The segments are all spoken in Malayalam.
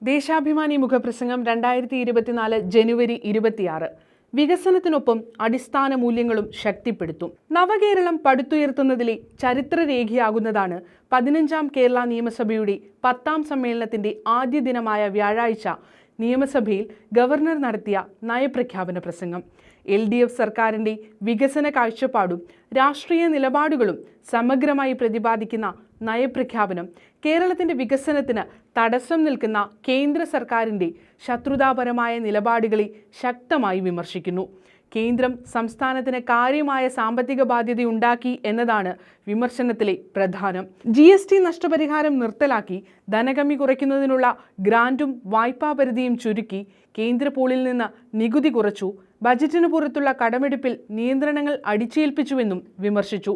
ദേശാഭിമാനി മുഖപ്രസംഗം 2024 ജനുവരി 26. വികസനത്തിനൊപ്പം അടിസ്ഥാന മൂല്യങ്ങളും ശക്തിപ്പെടുത്തും. നവകേരളം പടുത്തുയർത്തുന്നതിലെ ചരിത്രരേഖയാകുന്നതാണ് 15ാം കേരള നിയമസഭയുടെ 10ാം സമ്മേളനത്തിന്റെ ആദ്യ ദിനമായ വ്യാഴാഴ്ച നിയമസഭയിൽ ഗവർണർ നടത്തിയ നയപ്രഖ്യാപന പ്രസംഗം. LDF സർക്കാരിൻ്റെ വികസന കാഴ്ചപ്പാടും രാഷ്ട്രീയ നിലപാടുകളും സമഗ്രമായി പ്രതിപാദിക്കുന്ന നയപ്രഖ്യാപനം കേരളത്തിൻ്റെ വികസനത്തിന് തടസ്സം നിൽക്കുന്ന കേന്ദ്ര സർക്കാരിൻ്റെ ശത്രുതാപരമായ നിലപാടുകളെ ശക്തമായി വിമർശിക്കുന്നു. കേന്ദ്രം സംസ്ഥാനത്തിന് കാര്യമായ സാമ്പത്തിക ബാധ്യതയുണ്ടാക്കി എന്നതാണ് വിമർശനത്തിലെ പ്രധാനം. GST നഷ്ടപരിഹാരം നിർത്തലാക്കി, ധനകമ്മി കുറയ്ക്കുന്നതിനുള്ള ഗ്രാൻറ്റും വായ്പാ പരിധിയും ചുരുക്കി, കേന്ദ്ര പൂളിൽ നിന്ന് നികുതി കുറച്ചു, ബജറ്റിന് പുറത്തുള്ള കടമെടുപ്പിൽ നിയന്ത്രണങ്ങൾ അടിച്ചേൽപ്പിച്ചുവെന്നും വിമർശിച്ചു.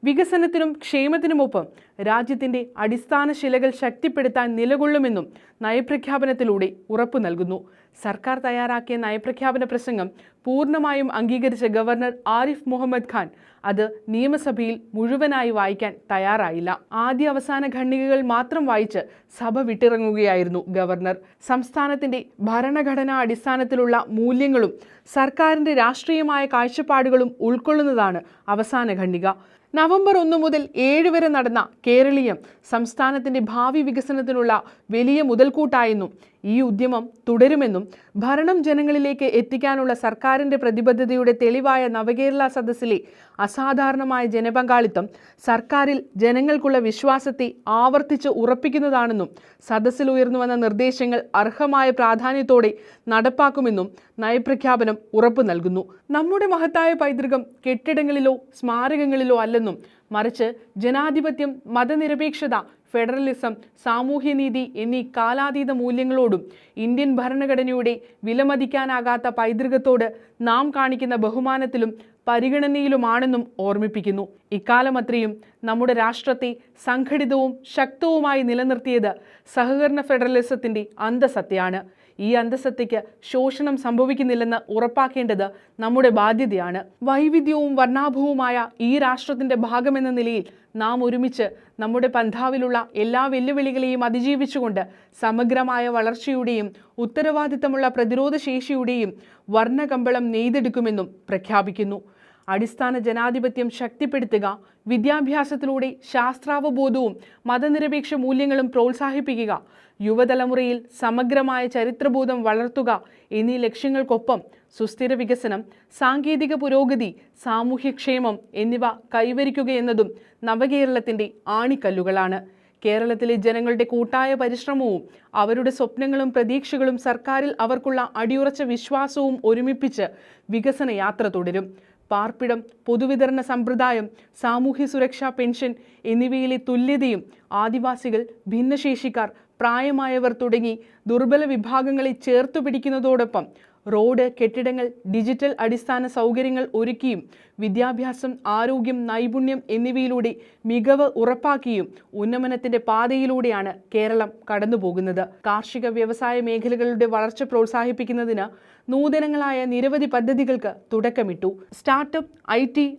വികസനത്തിനും ക്ഷേമത്തിനുമൊപ്പം രാജ്യത്തിൻ്റെ അടിസ്ഥാന ശിലകൾ ശക്തിപ്പെടുത്താൻ നിലകൊള്ളുമെന്നും നയപ്രഖ്യാപനത്തിലൂടെ ഉറപ്പു നൽകുന്നു. സർക്കാർ തയ്യാറാക്കിയ നയപ്രഖ്യാപന പ്രസംഗം പൂർണ്ണമായും അംഗീകരിച്ച ഗവർണർ ആരിഫ് മുഹമ്മദ് ഖാൻ അത് നിയമസഭയിൽ മുഴുവനായി വായിക്കാൻ തയ്യാറായില്ല. ആദ്യ അവസാന ഖണ്ഡികകൾ മാത്രം വായിച്ച് സഭ വിട്ടിറങ്ങുകയായിരുന്നു ഗവർണർ. സംസ്ഥാനത്തിൻ്റെ ഭരണഘടനാ അടിസ്ഥാനത്തിലുള്ള മൂല്യങ്ങളും സർക്കാരിൻ്റെ രാഷ്ട്രീയമായ കാഴ്ചപ്പാടുകളും ഉൾക്കൊള്ളുന്നതാണ് അവസാന ഖണ്ഡിക. നവംബർ 1 മുതൽ 7 വരെ നടന്ന കേരളീയം സംസ്ഥാനത്തിൻ്റെ ഭാവി വികസനത്തിനുള്ള വലിയ മുതൽക്കൂട്ടായെന്നും ഈ ഉദ്യമം തുടരുമെന്നും ഭരണം ജനങ്ങളിലേക്ക് എത്തിക്കാനുള്ള സർക്കാരിൻ്റെ പ്രതിബദ്ധതയുടെ തെളിവായ നവകേരള സദസ്സിലെ അസാധാരണമായ ജനപങ്കാളിത്തം സർക്കാരിൽ ജനങ്ങൾക്കുള്ള വിശ്വാസത്തെ ആവർത്തിച്ച് ഉറപ്പിക്കുന്നതാണെന്നും സദസ്സിൽ ഉയർന്നുവന്ന നിർദ്ദേശങ്ങൾ അർഹമായ പ്രാധാന്യത്തോടെ നടപ്പാക്കുമെന്നും നയപ്രഖ്യാപനം ഉറപ്പു നൽകുന്നു. നമ്മുടെ മഹത്തായ പൈതൃകം കെട്ടിടങ്ങളിലോ സ്മാരകങ്ങളിലോ അല്ലെന്നും മറിച്ച് ജനാധിപത്യം, മതനിരപേക്ഷത, ഫെഡറലിസം, സാമൂഹ്യനീതി എന്നീ കാലാതീത മൂല്യങ്ങളോടും ഇന്ത്യൻ ഭരണഘടനയുടെ വിലമതിക്കാനാകാത്ത പൈതൃകത്തോട് നാം കാണിക്കുന്ന ബഹുമാനത്തിലും പരിഗണനയിലുമാണെന്നും ഓർമ്മിപ്പിക്കുന്നു. ഇക്കാലമത്രയും നമ്മുടെ രാഷ്ട്രത്തെ സംഘടിതവും ശക്തവുമായി നിലനിർത്തിയത് സഹകരണ ഫെഡറലിസത്തിൻ്റെ അന്തസത്തയാണ്. ഈ അന്തസത്തയ്ക്ക് ശോഷണം സംഭവിക്കുന്നില്ലെന്ന് ഉറപ്പാക്കേണ്ടത് നമ്മുടെ ബാധ്യതയാണ്. വൈവിധ്യവും വർണ്ണാഭവുമായ ഈ രാഷ്ട്രത്തിൻ്റെ ഭാഗമെന്ന നിലയിൽ നാം ഒരുമിച്ച് നമ്മുടെ പന്ഥാവിലുള്ള എല്ലാ വെല്ലുവിളികളെയും അതിജീവിച്ചുകൊണ്ട് സമഗ്രമായ വളർച്ചയുടെയും ഉത്തരവാദിത്തമുള്ള പ്രതിരോധശേഷിയുടെയും വർണ്ണകമ്പളം നെയ്തെടുക്കുമെന്നും പ്രഖ്യാപിക്കുന്നു. അടിസ്ഥാന ജനാധിപത്യം ശക്തിപ്പെടുത്തുക, വിദ്യാഭ്യാസത്തിലൂടെ ശാസ്ത്രാവബോധവും മതനിരപേക്ഷ മൂല്യങ്ങളും പ്രോത്സാഹിപ്പിക്കുക, യുവതലമുറയിൽ സമഗ്രമായ ചരിത്രബോധം വളർത്തുക എന്നീ ലക്ഷ്യങ്ങൾക്കൊപ്പം സുസ്ഥിര വികസനം, സാങ്കേതിക പുരോഗതി, സാമൂഹ്യക്ഷേമം എന്നിവ കൈവരിക്കുകയെന്നതും നവകേരളത്തിൻ്റെ ആണിക്കല്ലുകളാണ്. കേരളത്തിലെ ജനങ്ങളുടെ കൂട്ടായ പരിശ്രമവും അവരുടെ സ്വപ്നങ്ങളും പ്രതീക്ഷകളും സർക്കാരിൽ അവർക്കുള്ള അടിയുറച്ച വിശ്വാസവും ഒരുമിപ്പിച്ച് വികസന യാത്ര തുടരും. പാർപ്പിടം, പൊതുവിതരണ സമ്പ്രദായം, സാമൂഹ്യ സുരക്ഷാ പെൻഷൻ എന്നിവയിലെ തുല്യതയും ആദിവാസികൾ, ഭിന്നശേഷിക്കാർ, പ്രായമായവർ തുടങ്ങി ദുർബല വിഭാഗങ്ങളെ ചേർത്തു പിടിക്കുന്നതോടൊപ്പം റോഡ്, കെട്ടിടങ്ങൾ, ഡിജിറ്റൽ അടിസ്ഥാന സൗകര്യങ്ങൾ ഒരുക്കിയും വിദ്യാഭ്യാസം, ആരോഗ്യം, നൈപുണ്യം എന്നിവയിലൂടെ മികവ് ഉറപ്പാക്കിയും ഉന്നമനത്തിൻ്റെ പാതയിലൂടെയാണ് കേരളം കടന്നുപോകുന്നത്. കാർഷിക വ്യവസായ മേഖലകളുടെ വളർച്ച പ്രോത്സാഹിപ്പിക്കുന്നതിന് നൂതനങ്ങളായ നിരവധി പദ്ധതികൾക്ക് തുടക്കമിട്ടു. സ്റ്റാർട്ടപ്പ്,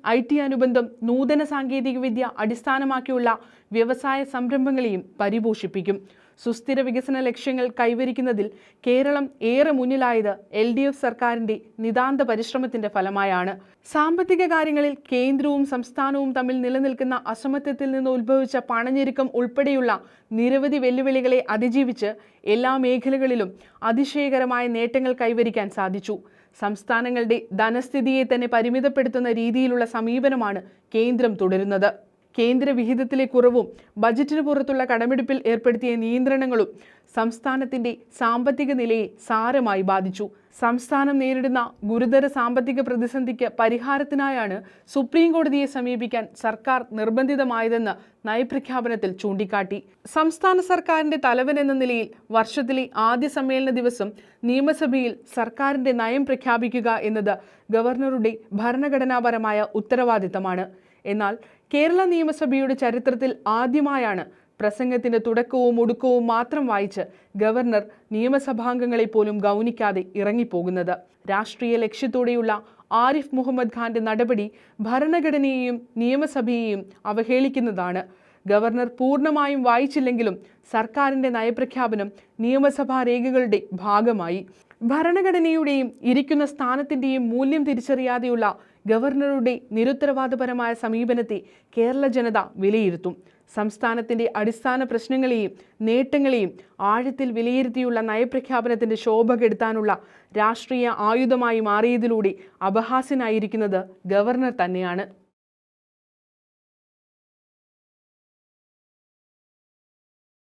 IT അനുബന്ധം, നൂതന സാങ്കേതികവിദ്യ അടിസ്ഥാനമാക്കിയുള്ള വ്യവസായ സംരംഭങ്ങളെയും പരിപോഷിപ്പിക്കും. സുസ്ഥിര വികസന ലക്ഷ്യങ്ങൾ കൈവരിക്കുന്നതിൽ കേരളം ഏറെ മുന്നിലായത് LDF സർക്കാരിൻ്റെ നിതാന്ത പരിശ്രമത്തിൻ്റെ ഫലമായാണ്. സാമ്പത്തിക കാര്യങ്ങളിൽ കേന്ദ്രവും സംസ്ഥാനവും തമ്മിൽ നിലനിൽക്കുന്ന അസമത്വത്തിൽ നിന്ന് ഉത്ഭവിച്ച പണഞ്ഞെരുക്കം ഉൾപ്പെടെയുള്ള നിരവധി വെല്ലുവിളികളെ അതിജീവിച്ച് എല്ലാ മേഖലകളിലും അതിശയകരമായ നേട്ടങ്ങൾ കൈവരിക്കാൻ സാധിച്ചു. സംസ്ഥാനങ്ങളുടെ ധനസ്ഥിതിയെ തന്നെ പരിമിതപ്പെടുത്തുന്ന രീതിയിലുള്ള സമീപനമാണ് കേന്ദ്രം തുടരുന്നത്. കേന്ദ്ര വിഹിതത്തിലെ കുറവും ബജറ്റിന് പുറത്തുള്ള കടമെടുപ്പിൽ ഏർപ്പെടുത്തിയ നിയന്ത്രണങ്ങളും സംസ്ഥാനത്തിൻ്റെ സാമ്പത്തിക നിലയെ സാരമായി ബാധിച്ചു. സംസ്ഥാനം നേരിടുന്ന ഗുരുതര സാമ്പത്തിക പ്രതിസന്ധിക്ക് പരിഹാരത്തിനായാണ് സുപ്രീം കോടതിയെ സമീപിക്കാൻ സർക്കാർ നിർബന്ധിതമായതെന്ന് നയപ്രഖ്യാപനത്തിൽ ചൂണ്ടിക്കാട്ടി. സംസ്ഥാന സർക്കാരിൻ്റെ തലവൻ എന്ന നിലയിൽ വർഷത്തിലെ ആദ്യ സമ്മേളന ദിവസം നിയമസഭയിൽ സർക്കാരിൻ്റെ നയം പ്രഖ്യാപിക്കുക എന്നത് ഗവർണറുടെ ഭരണഘടനാപരമായ ഉത്തരവാദിത്തമാണ്. എന്നാൽ കേരള നിയമസഭയുടെ ചരിത്രത്തിൽ ആദ്യമായാണ് പ്രസംഗത്തിൻ്റെ തുടക്കവും ഒടുക്കവും മാത്രം വായിച്ച് ഗവർണർ നിയമസഭാംഗങ്ങളെ പോലും ഗൗനിക്കാതെ ഇറങ്ങിപ്പോകുന്നത്. രാഷ്ട്രീയ ലക്ഷ്യത്തോടെയുള്ള ആരിഫ് മുഹമ്മദ് ഖാന്റെ നടപടി ഭരണഘടനയെയും നിയമസഭയെയും അവഹേളിക്കുന്നതാണ്. ഗവർണർ പൂർണ്ണമായും വായിച്ചില്ലെങ്കിലും സർക്കാരിൻ്റെ നയപ്രഖ്യാപനം നിയമസഭാ രേഖകളുടെ ഭാഗമായി. ഭരണഘടനയുടെയും ഇരിക്കുന്ന സ്ഥാനത്തിൻ്റെയും മൂല്യം തിരിച്ചറിയാതെയുള്ള ഗവർണറുടെ നിരുത്തരവാദപരമായ സമീപനത്തെ കേരള ജനത വിലയിരുത്തും. സംസ്ഥാനത്തിൻ്റെ അടിസ്ഥാന പ്രശ്നങ്ങളെയും നേട്ടങ്ങളെയും ആഴത്തിൽ വിലയിരുത്തിയുള്ള നയപ്രഖ്യാപനത്തിൻ്റെ ശോഭ കെടുത്താനുള്ള രാഷ്ട്രീയ ആയുധമായി മാറിയതിലൂടെ അപഹാസ്യനായിരിക്കുന്നത് ഗവർണർ തന്നെയാണ്.